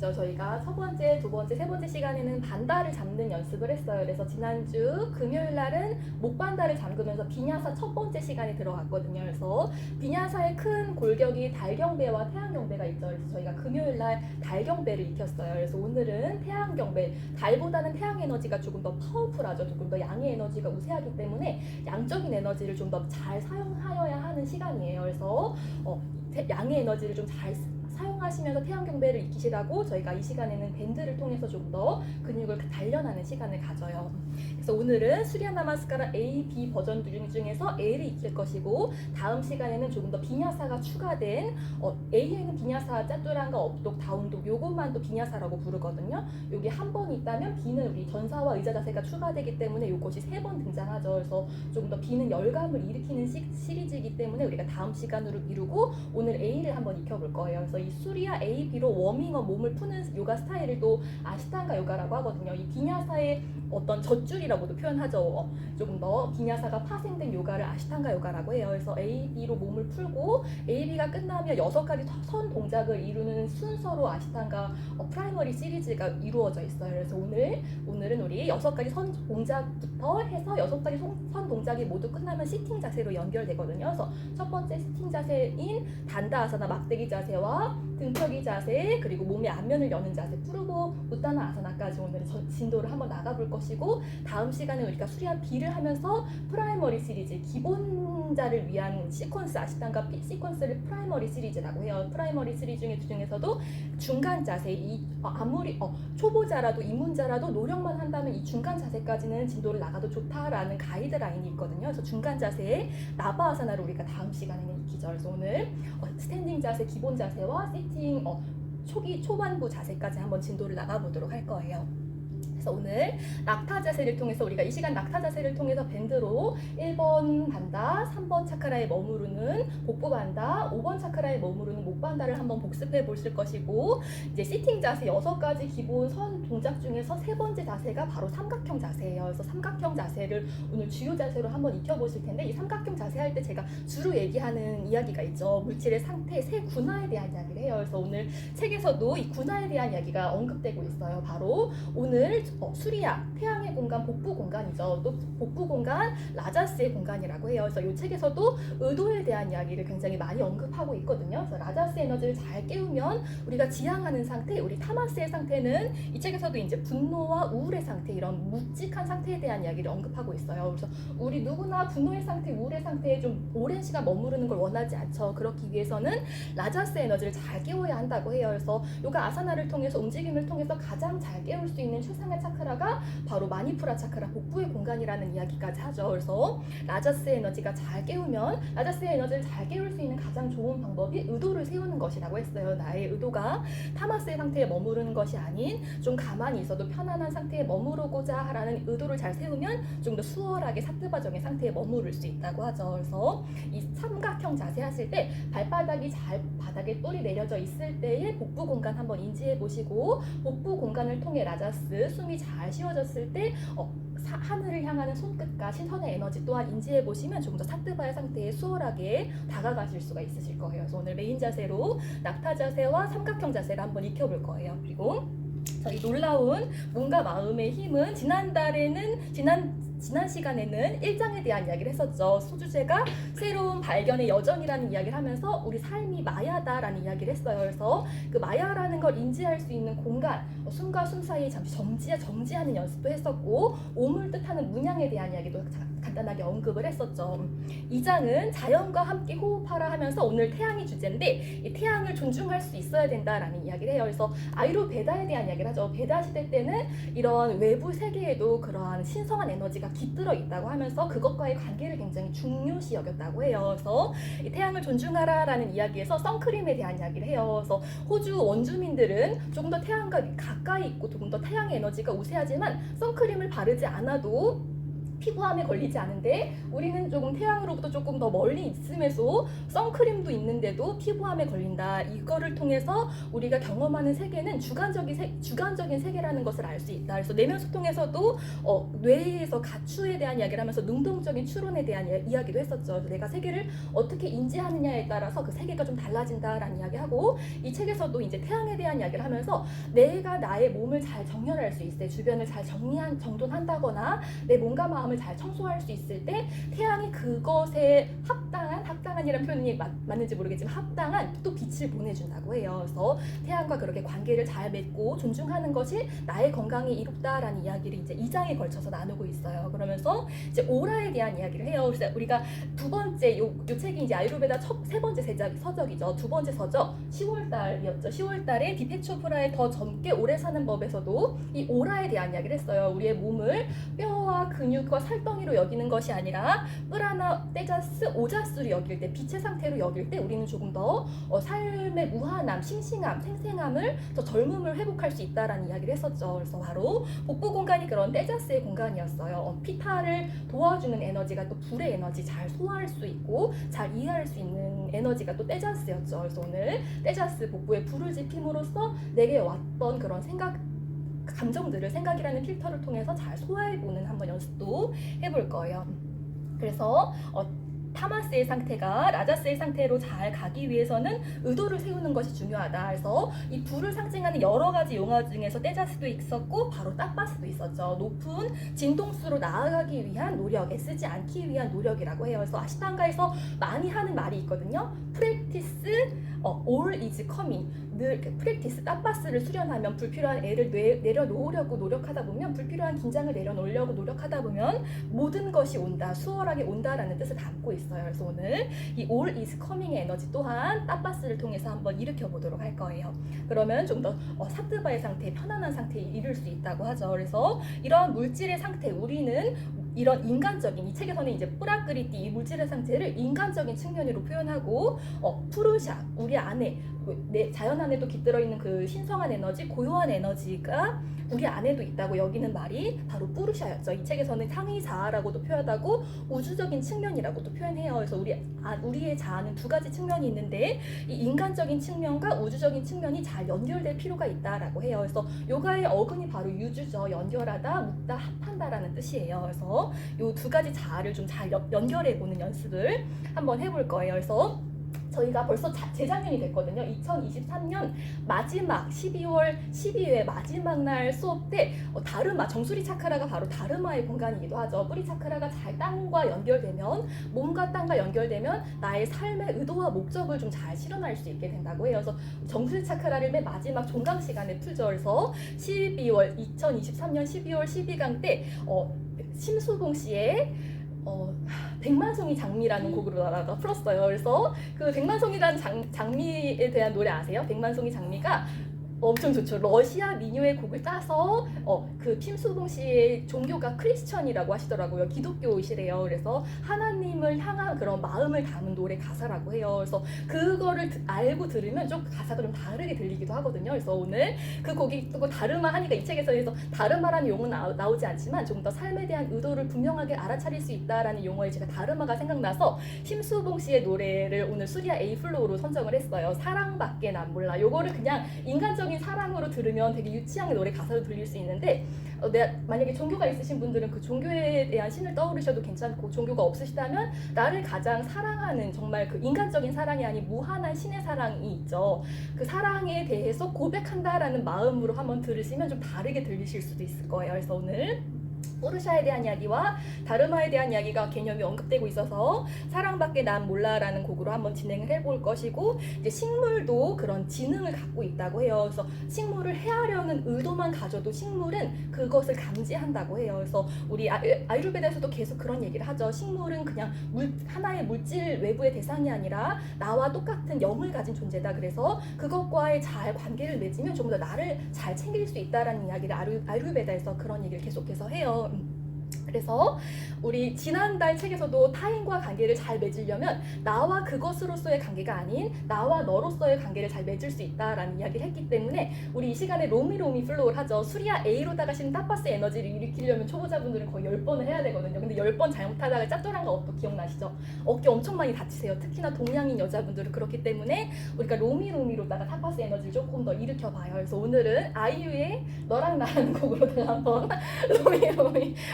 있죠. 저희가 첫 번째, 두 번째, 세 번째 시간에는 반다를 잡는 연습을 했어요. 그래서 지난주 금요일 날은 목반다를 잠그면서 비냐사 첫 번째 시간에 들어갔거든요. 그래서 비냐사의 큰 골격이 달경배와 태양경배가 있죠. 그래서 저희가 금요일 날 달경배를 익혔어요. 그래서 오늘은 태양경배, 달보다는 태양 에너지가 조금 더 파워풀하죠. 조금 더 양의 에너지가 우세하기 때문에 양적인 에너지를 좀 더 잘 사용하여야 하는 시간이에요. 그래서 양의 에너지를 좀 잘 사용하시면서 태양경배를 익히시라고 저희가 이 시간에는 밴드를 통해서 좀 더 근육을 단련하는 시간을 가져요. 그래서 오늘은 수리야 나마스카라 A, B 버전 중에서 A를 익힐 것이고, 다음 시간에는 조금 더 비냐사가 추가된 A에는 비냐사 짜뚜랑과 업독, 다운독 요것만 또 비냐사라고 부르거든요. 요게 한 번 있다면 B는 우리 전사와 의자 자세가 추가되기 때문에 요것이 3번 등장하죠. 그래서 조금 더 B는 열감을 일으키는 시리즈이기 때문에 우리가 다음 시간으로 미루고 오늘 A를 한번 익혀볼 거예요. 그래서 이 수리야 A, B로 워밍업 몸을 푸는 요가 스타일을 또 아시탄가 요가라고 하거든요. 이 비냐사의 어떤 젖줄이라고도 표현하죠. 조금 더 비냐사가 파생된 요가를 아시탄가 요가라고 해요. 그래서 A, B로 몸을 풀고 A, B가 끝나면 6가지 선 동작을 이루는 순서로 아시탄가 프라이머리 시리즈가 이루어져 있어요. 그래서 오늘은 우리 6가지 선 동작부터 해서 6가지 선 동작이 모두 끝나면 시팅 자세로 연결되거든요. 그래서 첫 번째 시팅 자세인 단다 아사나 막대기 자세와 등펴기 자세, 그리고 몸의 앞면을 여는 자세, 푸르보 우타나 아사나까지 오늘은 진도를 한번 나가볼 것이고, 다음 시간에 우리가 수리야 B를 하면서 프라이머리 시리즈, 기본자를 위한 시퀀스, 아시탄가 시퀀스를 프라이머리 시리즈라고 해요. 프라이머리 시리즈 중에서도 중간 자세, 아무리 초보자라도 입문자라도 노력만 한다면 이 중간 자세까지는 진도를 나가도 좋다라는 가이드라인이 있거든요. 그래서 중간 자세에 나바 아사나를 우리가 다음 시간에는 익히죠. 그래서 오늘 스탠딩 자세, 기본 자세와 시팅 초반부 자세까지 한번 진도를 나가보도록 할 거예요. 그래서 오늘 낙타 자세를 통해서 우리가 이 시간 낙타 자세를 통해서 밴드로 1번 반다, 3번 차크라에 머무르는 복부 반다, 5번 차크라에 머무르는 목 반다를 한번 복습해 보실 것이고, 이제 시팅 자세 6가지 기본 선 동작 중에서 3번째 자세가 바로 삼각형 자세예요. 그래서 삼각형 자세를 오늘 주요 자세로 한번 익혀 보실 텐데, 이 삼각형 자세 할 때 제가 주로 얘기하는 이야기가 있죠. 물질의 상태, 세 군화에 대한 이야기를 해요. 그래서 오늘 책에서도 이 군화에 대한 이야기가 언급되고 있어요. 바로 오늘 수리야, 태양의 공간, 복부 공간이죠. 또 복부 공간, 라자스의 공간이라고 해요. 그래서 이 책에서도 의도에 대한 이야기를 굉장히 많이 언급하고 있거든요. 그래서 라자스 에너지를 잘 깨우면 우리가 지향하는 상태, 우리 타마스의 상태는 이 책에서도 이제 분노와 우울의 상태, 이런 묵직한 상태에 대한 이야기를 언급하고 있어요. 그래서 우리 누구나 분노의 상태, 우울의 상태에 좀 오랜 시간 머무르는 걸 원하지 않죠. 그렇기 위해서는 라자스 에너지를 잘 깨워야 한다고 해요. 그래서 요가 아사나를 통해서, 움직임을 통해서 가장 잘 깨울 수 있는 최상의 차크라가 바로 마니푸라 차크라, 복부의 공간이라는 이야기까지 하죠. 그래서 라자스 에너지가 잘 깨우면, 라자스 에너지를 잘 깨울 수 있는 가장 좋은 방법이 의도를 세우는 것이라고 했어요. 나의 의도가 타마스의 상태에 머무르는 것이 아닌 좀 가만히 있어도 편안한 상태에 머무르고자 하라는 의도를 잘 세우면 좀 더 수월하게 사트바정의 상태에 머무를 수 있다고 하죠. 그래서 이 삼각형 자세 하실 때 발바닥이 잘 바닥에 똘이 내려져 있을 때의 복부 공간 한번 인지해 보시고, 복부 공간을 통해 라자스, 숨이 잘 쉬어졌을 때 하늘을 향하는 손끝과 시선의 에너지 또한 인지해 보시면 조금 더 사트바의 상태에 수월하게 다가가실 수가 있으실 거예요. 그래서 오늘 메인 자세로 낙타 자세와 삼각형 자세를 한번 익혀볼 거예요. 그리고 저희 놀라운 몸과 마음의 힘은 지난 시간에는 1장에 대한 이야기를 했었죠. 소주제가 새로운 발견의 여정이라는 이야기를 하면서 우리 삶이 마야다라는 이야기를 했어요. 그래서 그 마야라는 걸 인지할 수 있는 공간, 숨과 숨 사이에 잠시 정지하는 연습도 했었고, 오물 뜻하는 문양에 대한 이야기도 간단하게 언급을 했었죠. 2장은 자연과 함께 호흡하라 하면서 오늘 태양이 주제인데, 이 태양을 존중할 수 있어야 된다라는 이야기를 해요. 그래서 아유르베다에 대한 이야기를 하죠. 베다 시대 때는 이런 외부 세계에도 그러한 신성한 에너지가 깃들어 있다고 하면서 그것과의 관계를 굉장히 중요시 여겼다고 해요. 그래서 이 태양을 존중하라라는 이야기에서 선크림에 대한 이야기를 해요. 그래서 호주 원주민들은 조금 더 태양과 가까이 있고 조금 더 태양의 에너지가 우세하지만 선크림을 바르지 않아도 피부암에 걸리지 않은데 우리는 조금 태양으로부터 조금 더 멀리 있음에도 선크림도 있는데도 피부암에 걸린다. 이거를 통해서 우리가 경험하는 세계는 주관적인 세계라는 것을 알 수 있다. 그래서 내면 소통에서도 뇌에서 가추에 대한 이야기를 하면서 능동적인 추론에 대한 이야기도 했었죠. 그래서 내가 세계를 어떻게 인지하느냐에 따라서 그 세계가 좀 달라진다라는 이야기하고, 이 책에서도 이제 태양에 대한 이야기를 하면서 내가 나의 몸을 잘 정렬할 수 있을 때, 주변을 잘 정돈한다거나 내 몸과 마음을 잘 청소할 수 있을 때 태양이 그것에 합당한이라는 표현이 맞는지 모르겠지만 합당한 또 빛을 보내준다고 해요. 그래서 태양과 그렇게 관계를 잘 맺고 존중하는 것이 나의 건강에 이롭다라는 이야기를 이제 2장에 걸쳐서 나누고 있어요. 그러면서 이제 오라에 대한 이야기를 해요. 그래서 우리가 두 번째 요 책이 이제 아유르베다 세 번째 서적이죠. 두 번째 서적 10월달이었죠. 10월달에 디페 초프라의 더 젊게 오래 사는 법에서도 이 오라에 대한 이야기를 했어요. 우리의 몸을 뼈와 근육과 살덩이로 여기는 것이 아니라 프라나, 테자스, 오자스로 여길 때, 빛의 상태로 여길 때 우리는 조금 더 삶의 무한함, 싱싱함, 생생함을, 더 젊음을 회복할 수 있다라는 이야기를 했었죠. 그래서 바로 복부 공간이 그런 테자스의 공간이었어요. 피타를 도와주는 에너지가 또 불의 에너지, 잘 소화할 수 있고 잘 이해할 수 있는 에너지가 또 테자스였죠. 그래서 오늘 테자스 복부에 불을 지핌으로써 내게 왔던 그런 감정들을 생각이라는 필터를 통해서 잘 소화해보는 한번 연습도 해볼 거예요. 그래서 타마스의 상태가 라자스의 상태로 잘 가기 위해서는 의도를 세우는 것이 중요하다. 그래서 이 불을 상징하는 여러 가지 용어 중에서 테자스도 있었고 바로 따빠스도 있었죠. 높은 진동수로 나아가기 위한 노력, 애쓰지 않기 위한 노력이라고 해요. 그래서 아시탄가에서 많이 하는 말이 있거든요. 프랙티스 all is coming. 늘 프랙티스, 따빠스를 수련하면 불필요한 애를 내려놓으려고 노력하다 보면, 불필요한 긴장을 내려놓으려고 노력하다 보면 모든 것이 온다, 수월하게 온다라는 뜻을 담고 있어요. 그래서 오늘 이 all is coming의 에너지 또한 따빠스를 통해서 한번 일으켜 보도록 할 거예요. 그러면 좀 더 사트바의 상태, 편안한 상태에 이를 수 있다고 하죠. 그래서 이런 물질의 상태, 우리는 이런 인간적인, 이 책에서는 이제 뿌라그리띠, 이 물질의 상태를 인간적인 측면으로 표현하고, 푸르샤, 우리 안에, 내 자연 안에도 깃들어 있는 그 신성한 에너지, 고요한 에너지가 우리 안에도 있다고 여기는 말이 바로 뿌르샤였죠. 이 책에서는 상위 자아라고도 표현하고 우주적인 측면이라고도 표현해요. 그래서 우리의 자아는 두 가지 측면이 있는데 이 인간적인 측면과 우주적인 측면이 잘 연결될 필요가 있다라고 해요. 그래서 요가의 어근이 바로 유주죠. 연결하다, 묶다, 합한다라는 뜻이에요. 그래서 요 두 가지 자아를 좀 잘 연결해보는 연습을 한번 해볼 거예요. 그래서 저희가 벌써 재작년이 됐거든요. 2023년 마지막 12회 마지막 날 수업 때 다르마, 정수리 차크라가 바로 다르마의 공간이기도 하죠. 뿌리 차크라가 잘 땅과 연결되면, 몸과 땅과 연결되면 나의 삶의 의도와 목적을 좀 잘 실현할 수 있게 된다고 해요. 그래서 정수리 차크라를 맨 마지막 종강 시간에 풀죠. 그래서 2023년 12월 12강 때 심수봉 씨의 백만송이 장미라는 곡으로 나가 풀었어요. 그래서 그 백만송이라는 장미에 대한 노래 아세요? 백만송이 장미가 엄청 좋죠. 러시아 민요의 곡을 따서 그 심수봉 씨의 종교가 크리스천이라고 하시더라고요. 기독교이시래요. 그래서 하나님을 향한 그런 마음을 담은 노래 가사라고 해요. 그래서 그거를 알고 들으면 좀 가사가 좀 다르게 들리기도 하거든요. 그래서 오늘 그 곡이 또 다르마 하니까 이 책에서 다르마라는 용어는 나오지 않지만 좀 더 삶에 대한 의도를 분명하게 알아차릴 수 있다라는 용어에 제가 다르마가 생각나서 심수봉 씨의 노래를 오늘 수리아 A 플로우로 선정을 했어요. 사랑밖에 난 몰라. 요거를 그냥 인간적인 사랑으로 들으면 되게 유치하게 노래 가사로 들릴 수 있는데, 만약에 종교가 있으신 분들은 그 종교에 대한 신을 떠오르셔도 괜찮고, 종교가 없으시다면 나를 가장 사랑하는, 정말 그 인간적인 사랑이 아닌 무한한 신의 사랑이 있죠. 그 사랑에 대해서 고백한다라는 마음으로 한번 들으시면 좀 다르게 들리실 수도 있을 거예요. 그래서 오늘 뿌르샤에 대한 이야기와 다르마에 대한 이야기가 개념이 언급되고 있어서 사랑밖에 난 몰라라는 곡으로 한번 진행을 해볼 것이고, 이제 식물도 그런 지능을 갖고 있다고 해요. 그래서 식물을 해하려는 의도만 가져도 식물은 그것을 감지한다고 해요. 그래서 우리 아유르베다에서도 계속 그런 얘기를 하죠. 식물은 그냥 하나의 물질 외부의 대상이 아니라 나와 똑같은 영을 가진 존재다. 그래서 그것과의 잘 관계를 맺으면 좀 더 나를 잘 챙길 수 있다라는 이야기를 아유르베다에서 그런 얘기를 계속해서 해요. 그래서 우리 지난달 책에서도 타인과 관계를 잘 맺으려면 나와 그것으로서의 관계가 아닌 나와 너로서의 관계를 잘 맺을 수 있다라는 이야기를 했기 때문에 우리 이 시간에 로미로미 플로우를 하죠. 수리아 A로다가 신 타파스 에너지를 일으키려면 초보자분들은 거의 10번을 해야 되거든요. 근데 10번 잘못하다가 짭짤한 거 기억나시죠? 어깨 엄청 많이 다치세요. 특히나 동양인 여자분들은 그렇기 때문에 우리가 로미로미로다가 타파스 에너지를 조금 더 일으켜봐요. 그래서 오늘은 아이유의 너랑 나라는 곡으로다가 한번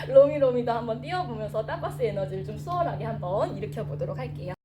로미로미도 한번 띄워보면서 타파스 에너지를 좀 수월하게 한번 일으켜보도록 할게요.